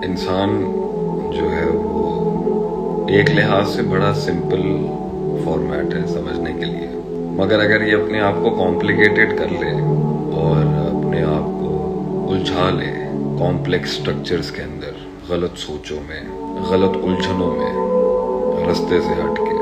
इंसान जो है वो एक लिहाज से बड़ा सिंपल फॉर्मेट है समझने के लिए, मगर अगर ये अपने आप को कॉम्प्लिकेटेड कर ले और अपने आप को उलझा ले कॉम्प्लेक्स स्ट्रक्चर्स के अंदर, गलत सोचों में, गलत उलझनों में, रास्ते से हटके,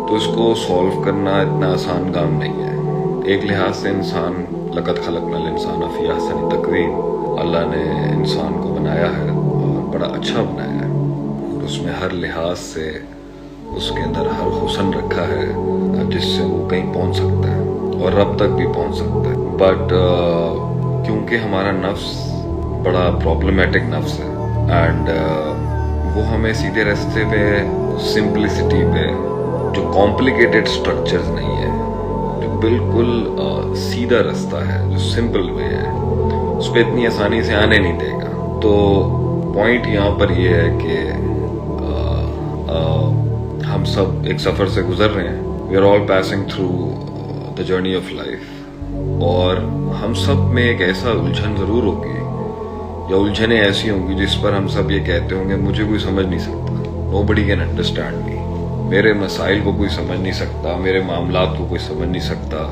तो इसको सॉल्व करना इतना आसान काम नहीं है। एक लिहाज से इंसान लक़द खलक़नल इंसान फ़ी अहसनि तक़वीम, अल्लाह ने इंसान को बनाया है और बड़ा अच्छा बनाया है और उसमें हर लिहाज से उसके अंदर हर हुस्न रखा है जिससे वो कहीं पहुंच सकता है और रब तक भी पहुंच सकता है। बट क्योंकि हमारा नफ्स बड़ा प्रॉब्लमेटिक नफ्स है एंड वो हमें सीधे रास्ते पे, सिंपलिसिटी पे, जो कॉम्प्लिकेटेड स्ट्रक्चर्स नहीं है, जो बिल्कुल सीधा रास्ता है, जो सिंपल वे है, उस पर इतनी आसानी से आने नहीं देगा। तो पॉइंट यहाँ पर ये है कि हम सब एक सफ़र से गुजर रहे हैं। We are all passing through the journey of life और हम सब में एक ऐसा उलझन ज़रूर होगी या उलझनें ऐसी होंगी जिस पर हम सब ये कहते होंगे मुझे कोई समझ नहीं सकता, नोबडी कैन अंडरस्टैंड मी, मेरे मसाइल को कोई समझ नहीं सकता, मेरे मामलात को कोई समझ नहीं सकता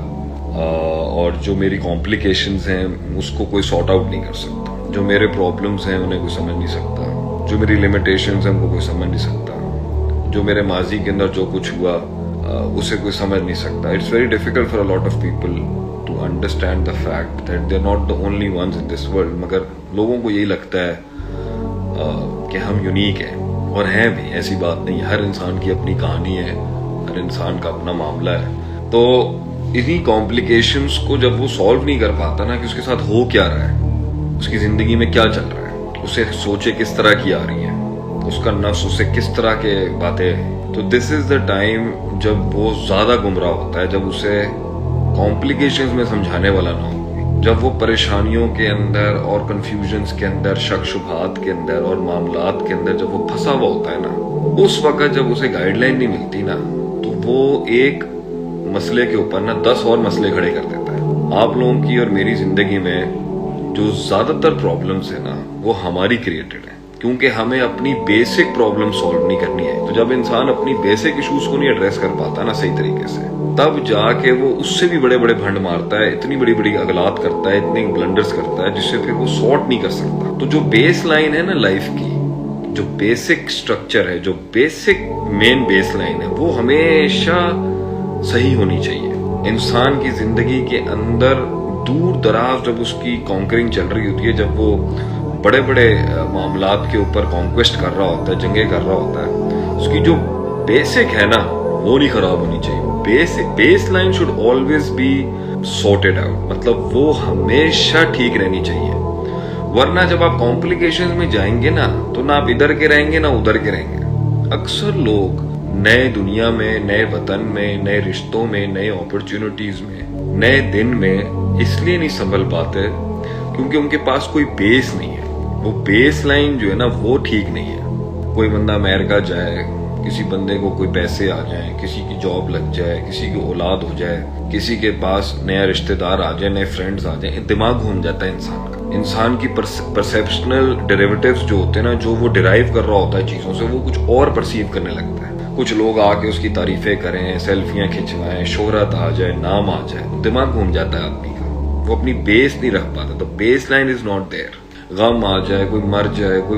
और जो मेरी कॉम्प्लिकेशंस हैं उसको कोई सॉर्ट आउट नहीं कर सकता, जो मेरे प्रॉब्लम्स हैं उन्हें कोई समझ नहीं सकता, जो मेरी लिमिटेशंस हैं उनको कोई समझ नहीं सकता, जो मेरे माजी के अंदर जो कुछ हुआ उसे कोई समझ नहीं सकता। It's very difficult for a lot of people to understand the fact that they are not the only ones in this world. मगर लोगों को यही लगता है कि हम यूनिक हैं और हैं भी, ऐसी बात नहीं। हर इंसान की अपनी कहानी है, हर इंसान का अपना मामला है। तो इन्हीं कॉम्प्लिकेशंस को जब वो सॉल्व नहीं कर पाता ना कि उसके साथ हो क्या रहा है, उसकी जिंदगी में क्या चल रहा है, उसे सोचे किस तरह की आ रही है, उसका नफ्स उसे किस तरह के बातें, तो दिस इज द टाइम जब वो ज्यादा गुमराह होता है, जब उसे कॉम्प्लिकेशंस में समझाने वाला ना हो, जब वो परेशानियों के अंदर और कंफ्यूजन्स के अंदर, शक शुबहात के अंदर और मामलात के अंदर जब वो फंसा हुआ होता है ना, उस वक्त जब उसे गाइडलाइन नहीं मिलती ना, तो वो एक मसले के ऊपर ना 10 और मसले खड़े कर देता है। आप लोगों की और मेरी जिंदगी में जो ज्यादातर प्रॉब्लम्स है ना, वो हमारी क्रिएटेड है, क्योंकि हमें अपनी बेसिक प्रॉब्लम सॉल्व नहीं करनी है। तो जब इंसान अपनी बेसिक इश्यूज को नहीं एड्रेस कर पाता ना सही तरीके से, तब जाके वो उससे भी बड़े बड़े भंड मारता है, इतनी बड़ी बड़ी अगलात करता है, इतनी ब्लंडर्स करता है जिससे फिर वो सॉर्ट नहीं कर सकता। तो जो बेस लाइन है ना लाइफ की, जो बेसिक स्ट्रक्चर है, जो बेसिक मेन बेस लाइन है, वो हमेशा सही होनी चाहिए। इंसान की जिंदगी के अंदर दूर दराज जब उसकी कॉन्करिंग चल रही होती है, जब वो बड़े बड़े मामलात के ऊपर कॉन्क्वेस्ट कर रहा होता है, जंगे कर रहा होता है, उसकी जो बेसिक है ना वो नहीं खराब होनी चाहिए। Base line should always be sorted out, मतलब वो हमेशा ठीक रहनी चाहिए। वरना जब आप कॉम्प्लिकेशंस में जाएंगे ना, तो ना आप इधर के रहेंगे ना उधर के रहेंगे। अक्सर लोग नए दुनिया में, नए वतन में, नए रिश्तों में, नए अपॉर्चुनिटीज में, नए दिन में इसलिए नहीं संभल पाते क्योंकि उनके पास कोई बेस नहीं है। वो बेस लाइन जो है ना वो ठीक नहीं है। कोई बंदा अमेरिका जाए, किसी बंदे को कोई पैसे आ जाए, किसी की जॉब लग जाए, किसी की औलाद हो जाए, किसी के पास नया रिश्तेदार आ जाए, नए फ्रेंड्स आ जाए, दिमाग घूम जाता है इंसान का। इंसान की परसेप्शनल डेरिवेटिव्स जो होते हैं ना, जो वो डिराइव कर रहा होता है चीजों से, वो कुछ और परसीव करने लगता है। कुछ लोग आके उसकी तारीफें करें, सेल्फियां खिंचवाएं, शोहरत आ जाए, नाम आ जाए, दिमाग घूम जाता है आदमी का। वो अपनी बेस नहीं रख पाता। तो baseline is not there. गम आ जाए, कोई मर जाए, कोई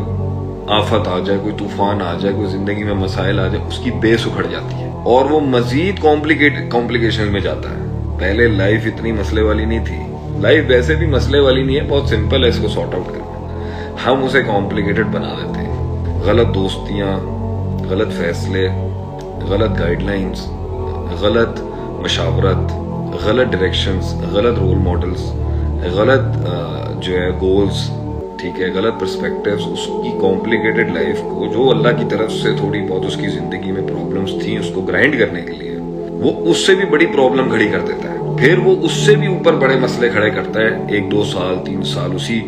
आफत आ जाए, कोई तूफान आ जाए, कोई जिंदगी में मसाइल आ जाए, उसकी बेस उखड़ जाती है और वो मजीद कॉम्प्लिकेशन में जाता है। पहले लाइफ इतनी मसले वाली नहीं थी। लाइफ वैसे भी मसले वाली नहीं है, बहुत सिंपल है इसको सॉर्ट आउट करना। हम उसे कॉम्प्लिकेटेड बना देते हैं। गलत दोस्तियां, गलत फैसले, गलत गाइडलाइंस, गलत मशावरत, गलत डायरेक्शंस, गलत रोल मॉडल्स, गलत जो है गोल्स, ठीक है, गलत पर्सपेक्टिव्स, उसकी कॉम्प्लिकेटेड लाइफ को, जो अल्लाह की तरफ से थोड़ी बहुत उसकी जिंदगी में प्रॉब्लम्स थी, उसको ग्राइंड करने के लिए वो उससे भी बड़ी प्रॉब्लम खड़ी कर देता है। फिर वो उससे भी ऊपर बड़े मसले खड़े करता है, 1-2 साल 3 साल उसी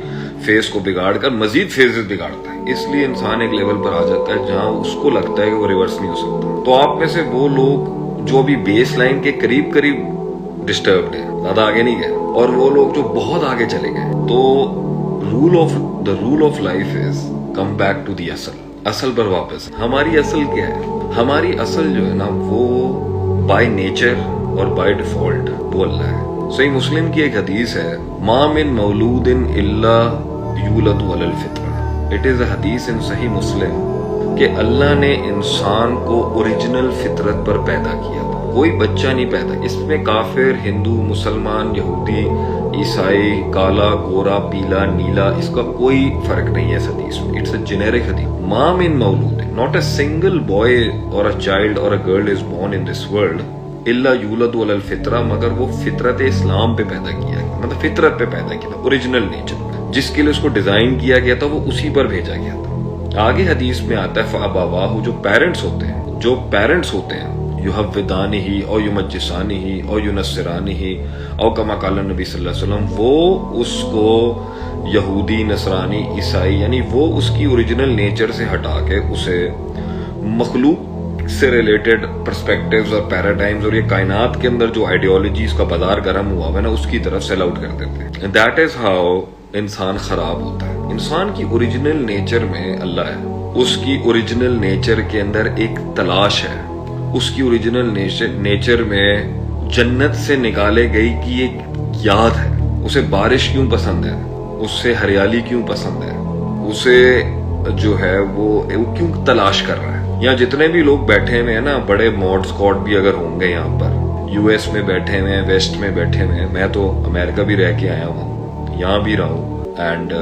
फेस को बिगाड़ कर मजीद फेजेस बिगाड़ता है। इसलिए इंसान एक लेवल पर आ जाता है जहां उसको लगता है कि वो रिवर्स नहीं हो सकता। तो आप में से वो लोग जो अभी बेस लाइन के करीब करीब डिस्टर्ब्ड है, ज्यादा आगे नहीं गए, और वो लोग जो बहुत आगे चले गए, तो the rule of life is come back to the असल पर वापस। हमारी असल क्या है? हमारी असल जो है ना वो बाय नेचर और बाय डिफॉल्ट वो अल्लाह है। सही मुस्लिम की एक हदीस है, मा मिन मौलूदिन इल्ला यूलदु अलल फित्रा। इट इज अ हदीस इन सही मुस्लिम कि अल्लाह ने इंसान को ओरिजिनल फितरत पर पैदा किया था, कोई बच्चा नहीं पैदा। इसमें काफिर, हिंदू, मुसलमान, यहूदी, ईसाई, काला, गोरा, पीला, नीला, इसका कोई फर्क नहीं है इस हदीस में। इट्स अ जेनेरिक हदीस। मा मिन मौलूद, नॉट अ सिंगल बॉय और अ चाइल्ड और a girl is born in this world इल्ला यूलदु अलल फितरा, मगर वो फितरत इस्लाम पे पैदा किया गया, मतलब फितरत पे पैदा किया था, ओरिजिनल नेचर जिसके लिए उसको डिजाइन किया गया था वो उसी पर भेजा गया था। आगे हदीस में आता है फ़अबावाहु, जो पेरेंट्स होते हैं युहव्विदानी ही और युमज्जिसानी ही और युनस्सिरानी ही और कमा काला नबी सल्लल्लाहु अलैहि वसल्लम, वो उसको यहूदी, नसरानी, ईसाई, यानी वो उसकी ओरिजिनल नेचर से हटा के उसे मखलूक से रिलेटेड पर्सपेक्टिव्स और पैराडाइम्स और ये कायनात के अंदर जो आइडियोलॉजीज का बाजार गर्म हुआ है ना उसकी तरफ सेल आउट कर देते हैं। दैट इज हाउ इंसान खराब होता है। इंसान की ओरिजिनल नेचर में अल्लाह है, उसकी ओरिजिनल नेचर के अंदर एक तलाश है, उसकी ओरिजिनल नेचर में जन्नत से निकाले गई की एक याद है। उसे बारिश क्यों पसंद है, उससे हरियाली क्यों पसंद है, उसे जो है वो क्यों तलाश कर रहा है। यहाँ जितने भी लोग बैठे हुए हैं ना, बड़े मॉड स्क्वाड भी अगर होंगे यहाँ पर, यूएस में बैठे हुए हैं, वेस्ट में बैठे हुए हैं, मैं तो अमेरिका भी रह के आया हूँ, यहाँ भी रहा हूँ, एंड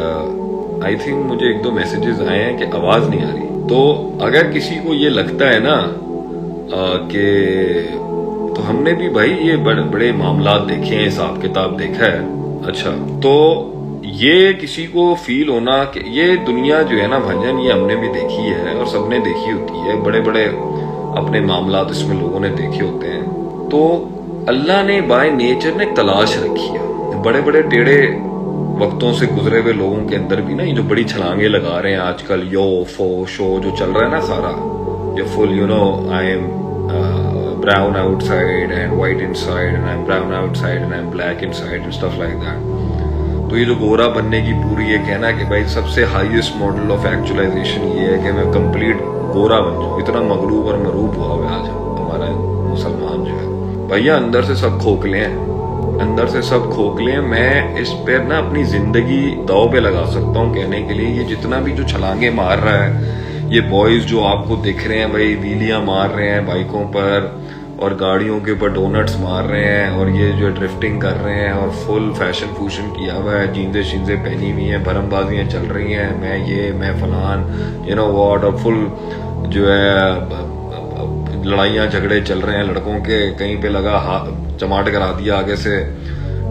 आई थिंक मुझे 1-2 मैसेजेस आए हैं कि आवाज नहीं आ रही। तो अगर किसी को ये लगता है ना कि तो हमने भी भाई ये बड़े बड़े मामला देखे हैं, हिसाब किताब देखा है, अच्छा, तो ये किसी को फील होना कि ये दुनिया जो है ना भाईजान, ये हमने भी देखी है और सबने देखी होती है, बड़े बड़े अपने मामला इसमें लोगों ने देखे होते हैं। तो अल्लाह ने बाय नेचर ने तलाश रखी है। बड़े बड़े टेढ़े वक्तों से गुजरे हुए लोगों के अंदर भी ना ये जो बड़ी छलांगे लगा रहे हैं आजकल, यो फो शो जो चल रहा है ना सारा, ये full you know I am brown outside and white inside and I am brown outside and I am black inside and stuff like that. तो ये जो गोरा बनने की पूरी ये कहना कि भाई सबसे हाईएस्ट मॉडल ऑफ एक्चुअलाइजेशन ये है कि मैं कंप्लीट गोरा बन जाऊं, इतना मगरूब और मरूब हुआ हुआ आज हमारा मुसलमान जो है। भैया अंदर से सब खोखले हैं, अंदर से सब खोखले हैं। मैं इस पर ना अपनी जिंदगी दाव पे लगा सकता हूँ कहने के लिए, ये जितना भी जो छलांगे मार रहा है, ये बॉयज जो आपको दिख रहे हैं भाई, वीलियां मार रहे हैं बाइकों पर और गाड़ियों के ऊपर डोनट्स मार रहे हैं, और ये जो ड्रिफ्टिंग कर रहे हैं और फुल फैशन फूशन किया हुआ है, जींदे शींदे पहनी हुई हैं, भरमबाजियां चल रही हैं, मैं फलान, यू नो व्हाट, और फुल जो है लड़ाइयां झगड़े चल रहे हैं लड़कों के, कहीं पे लगा हाथ चमाट करा दिया आगे से,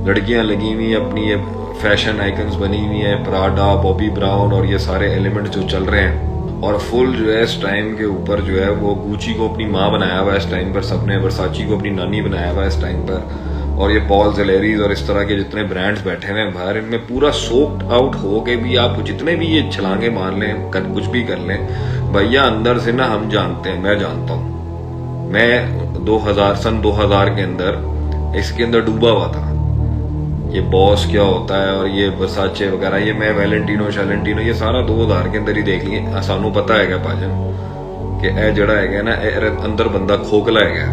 लड़कियां लगी हुई अपनी ये फैशन आइकन्स बनी हुई है, प्राडा, बॉबी ब्राउन और ये सारे एलिमेंट जो चल रहे हैं, और फुल जो है इस टाइम के ऊपर जो है वो गुची को अपनी माँ बनाया हुआ है इस टाइम पर, सबने वर्साची को अपनी नानी बनाया हुआ है इस टाइम पर, और ये पॉल ज़ेलेरीज और इस तरह के जितने ब्रांड्स बैठे हुए हैं बाहर, इनमें पूरा सोक्ड आउट हो के भी आप जितने भी ये छलांगे मार लें, कुछ भी कर लें भैया, अंदर से ना हम जानते हैं, मैं जानता हूँ, मैं सन 2000 के अंदर इसके अंदर डूबा हुआ था। ये बॉस क्या होता है और ये वर्साचे वगैरह, ये मैं वैलेंटिनो शैलेंटिनो ये सारा 2000 के अंदर ही देख लिए। सानू पता है क्या भाजन कि ए जड़ा है ना, अंदर बंदा खोखला है।